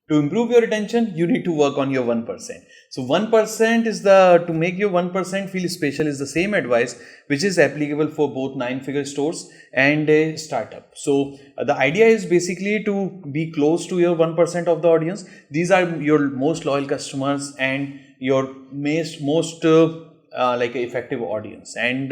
To improve your retention, you need to work on your 1%. So 1% is to make your 1% feel special is the same advice which is applicable for both 9-figure stores and a startup. So the idea is basically to be close to your 1% of the audience. These are your most loyal customers and your most effective audience. And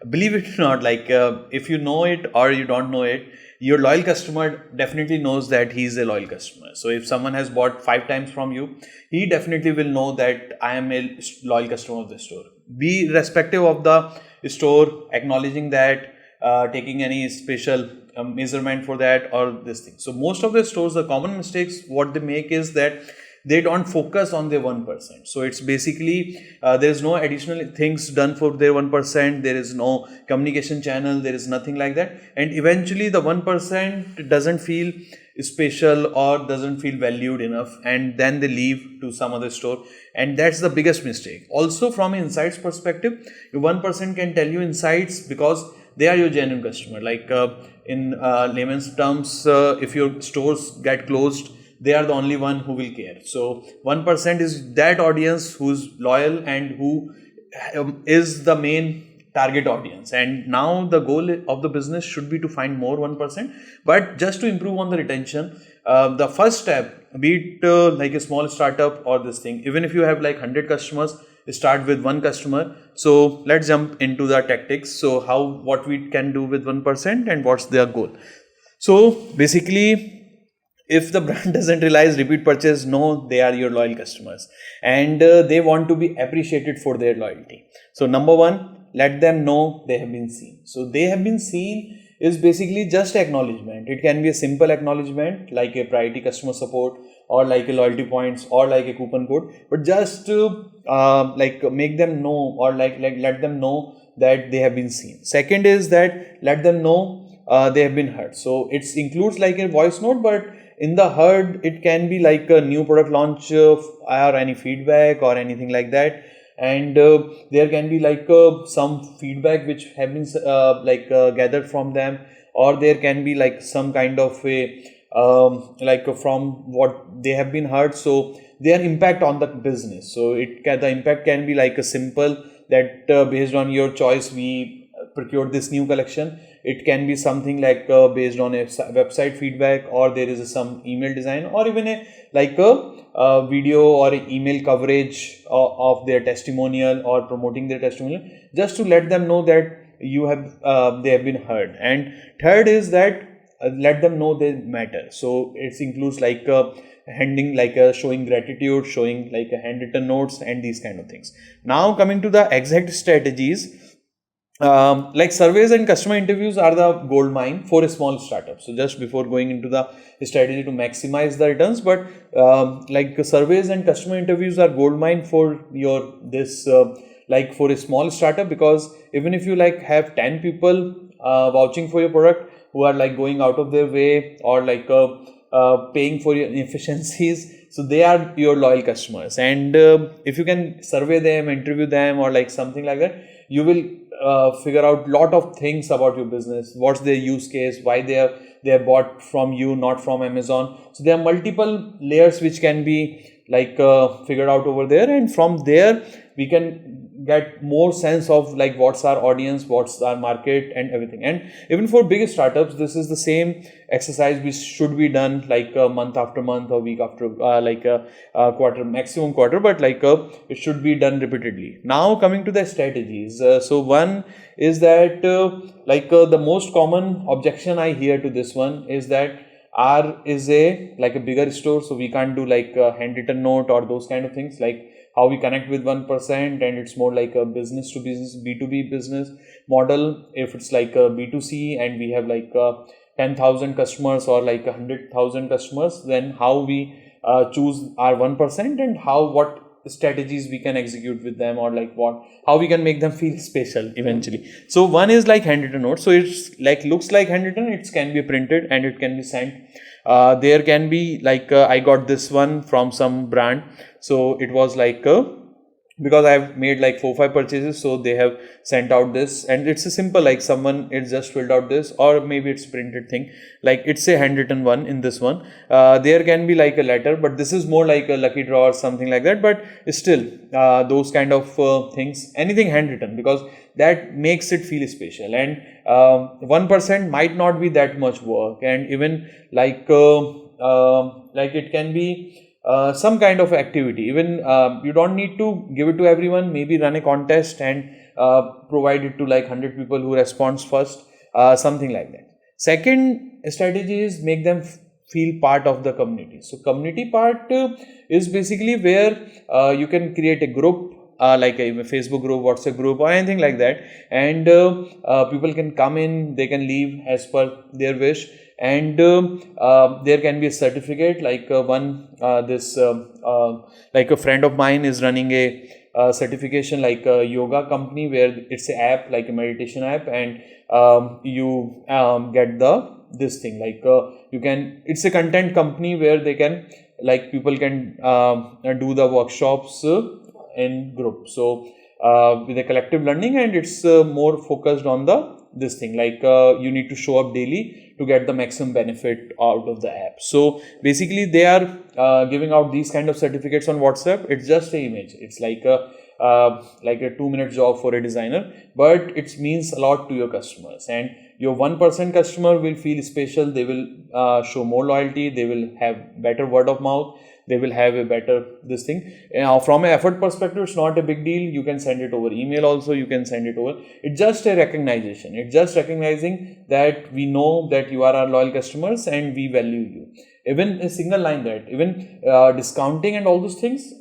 believe it or not, if you know it or you don't know it, your loyal customer definitely knows that he's a loyal customer. So if someone has bought 5 times from you, he definitely will know that I am a loyal customer of the store. Be irrespective of the store, acknowledging that, taking any special measurement for that or this thing. So most of the stores, the common mistakes what they make is that they don't focus on their 1%. So it's basically there's no additional things done for their 1%. There is no communication channel. There is nothing like that. And eventually the 1% doesn't feel special or doesn't feel valued enough. And then they leave to some other store. And that's the biggest mistake. Also from an insights perspective, your 1% can tell you insights because they are your genuine customer. In layman's terms, if your stores get closed, they are the only one who will care. So 1% is that audience who's loyal and who is the main target audience. And now the goal of the business should be to find more 1%. But just to improve on the retention, the first step, be it like a small startup or this thing, even if you have like 100 customers, start with 1 customer. So let's jump into the tactics. So what we can do with 1% and what's their goal. So basically, if the brand doesn't realize repeat purchase, no, they are your loyal customers and they want to be appreciated for their loyalty. So number 1, let them know they have been seen. So they have been seen is basically just acknowledgement. It can be a simple acknowledgement like a priority customer support or like a loyalty points or like a coupon code, but just to make them know or let them know that they have been seen. Second is that let them know they have been heard. So it includes like a voice note, but in the heard, it can be like a new product launch or any feedback or anything like that. And there can be like some feedback which have been gathered from them, or there can be like some kind of a from what they have been heard. So their impact on the business. So the impact can be like a simple that based on your choice we procured this new collection. It can be something like based on a website feedback, or there is some email design, or even a video or email coverage of their testimonial or promoting their testimonial, just to let them know that they have been heard. And third is that let them know they matter. So it includes like showing gratitude, showing like a handwritten notes and these kind of things. Now coming to the exact strategies. Like surveys and customer interviews are the gold mine for a small startup. So just before going into the strategy to maximize the returns, but surveys and customer interviews are gold mine for your for a small startup, because even if you have 10 people vouching for your product who are going out of their way or paying for your efficiencies, so they are your loyal customers. And if you can survey them, interview them, or something like that, you will figure out lot of things about your business. What's their use case, why they have bought from you, not from Amazon. So there are multiple layers which can be figured out over there, and from there we can get more sense of what's our audience, what's our market and everything. And even for big startups, this is the same exercise which should be done month after month or week after quarter, maximum quarter, but it should be done repeatedly. Now coming to the strategies. So one is that the most common objection I hear to this one is that R is a bigger store, so we can't do a handwritten note or those kind of things, how we connect with 1%, and it's more like a business to business, B2B business model. If it's a B2C and we have 10,000 customers or 100,000 customers, then how we choose our 1% and what strategies we can execute with them, or how we can make them feel special eventually. So one is handwritten note. So it's looks like handwritten, it can be printed and it can be sent. There can be I got this one from some brand. So it was because I've made like 4-5 purchases, so they have sent out this, and it's a simple, like someone it's just filled out this, or maybe it's printed thing, like it's a handwritten one. In this one there can be like a letter, but this is more like a lucky draw or something like that, but still those kind of things, anything handwritten, because that makes it feel special. And 1% might not be that much work, and even like it can be some kind of activity. Even you don't need to give it to everyone, maybe run a contest and provide it to like 100 people who responds first, something like that. Second strategy is make them feel part of the community. So community part is basically where you can create a group, like a Facebook group, WhatsApp group, or anything like that, and people can come in, they can leave as per their wish. And there can be a certificate, like like a friend of mine is running a certification, like a yoga company, where it's an app, like a meditation app, and you get this thing, like you can, it's a content company where they can, like people can do the workshops in group, so with a collective learning, and it's more focused on this thing, like you need to show up daily to get the maximum benefit out of the app. So basically they are giving out these kind of certificates on WhatsApp. It's just an image, it's like a 2-minute job for a designer, but it means a lot to your customers, and your 1% customer will feel special. They will show more loyalty, they will have better word of mouth, they will have a better this thing. Now from an effort perspective, it's not a big deal. You can send it over email also, you can send it over, it's just a recognition, it's just recognizing that we know that you are our loyal customers and we value you. Even a single line, that even discounting and all those things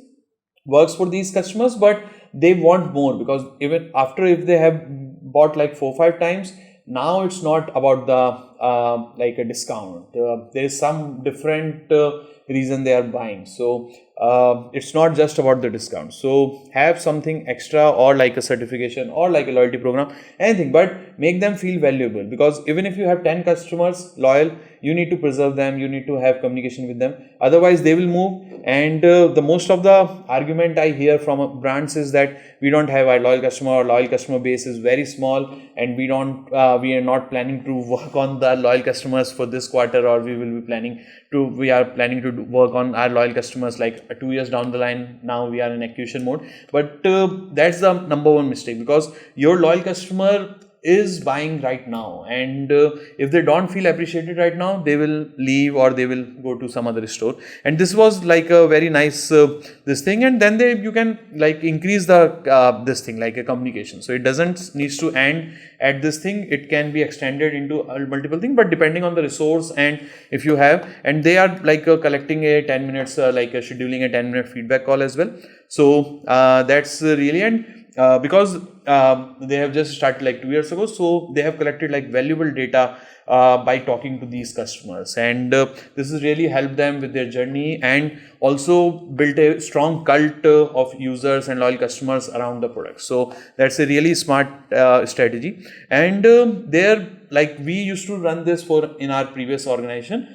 works for these customers, but they want more, because even after, if they have bought like 4-5 times, now it's not about the like a discount, there is some different reason they are buying. So it's not just about the discount. So have something extra, or like a certification, or like a loyalty program, anything, but make them feel valuable, because even if you have 10 customers loyal, you need to preserve them, you need to have communication with them, otherwise they will move. And the most of the argument I hear from brands is that we don't have a loyal customer, or loyal customer base is very small, and we are not planning to work on the loyal customers for this quarter, or we are planning to work on our loyal customers like 2 years down the line. Now we are in acquisition mode, but that's the number one mistake, because your loyal customer is buying right now, and if they don't feel appreciated right now, they will leave, or they will go to some other store. And this was like a very nice this thing, and then you can like increase the this thing, like a communication. So it doesn't needs to end at this thing, it can be extended into multiple things, but depending on the resource, and if you have, and they are like collecting a 10 minutes like scheduling a 10-minute feedback call as well. So that's really, and because they have just started like 2 years ago, so they have collected like valuable data by talking to these customers, and this has really helped them with their journey, and also built a strong cult of users and loyal customers around the product. So that's a really smart strategy. And there, like we used to run this in our previous organization.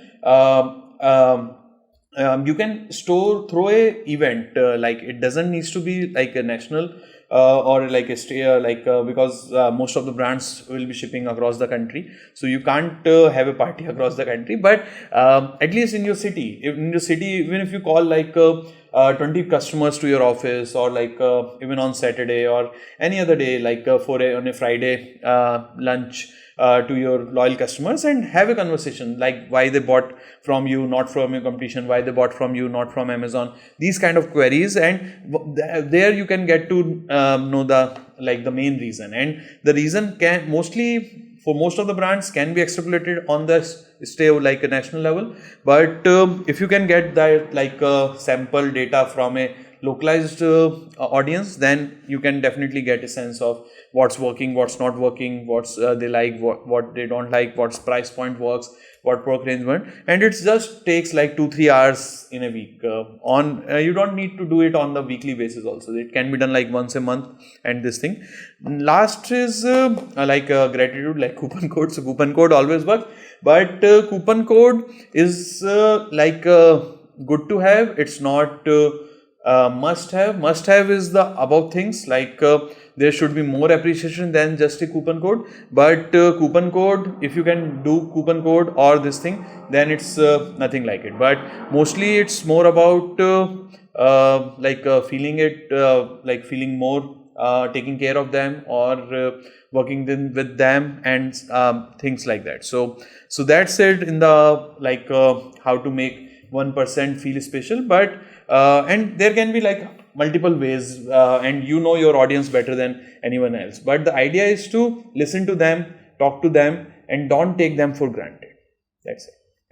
You can throw a event, like it doesn't need to be like a national or like a because most of the brands will be shipping across the country, so you can't have a party across the country, but at least in your city, even if you call like 20 customers to your office, or like even on Saturday or any other day, like on a Friday lunch to your loyal customers, and have a conversation like why they bought from you, not from your competition, why they bought from you, not from Amazon, these kind of queries. And there you can get to know the main reason, and the reason can mostly for most of the brands can be extrapolated on the like a national level, but if you can get that like sample data from a localized audience, then you can definitely get a sense of what's working, what's not working, what's they like, what they don't like, what's price point works, what product range went. And it just takes like 2-3 hours in a week. You don't need to do it on the weekly basis also, it can be done like once a month. And this thing last is like gratitude, like coupon code. So coupon code always works, but coupon code is like good to have, it's not Must have is the above things, like there should be more appreciation than just a coupon code. But coupon code, if you can do coupon code or this thing, then it's nothing like it. But mostly it's more about feeling more, taking care of them, or working with them, and things like that. So that's it in the how to make 1% feel special. But and there can be multiple ways, and you know your audience better than anyone else. But the idea is to listen to them, talk to them, and don't take them for granted. That's it.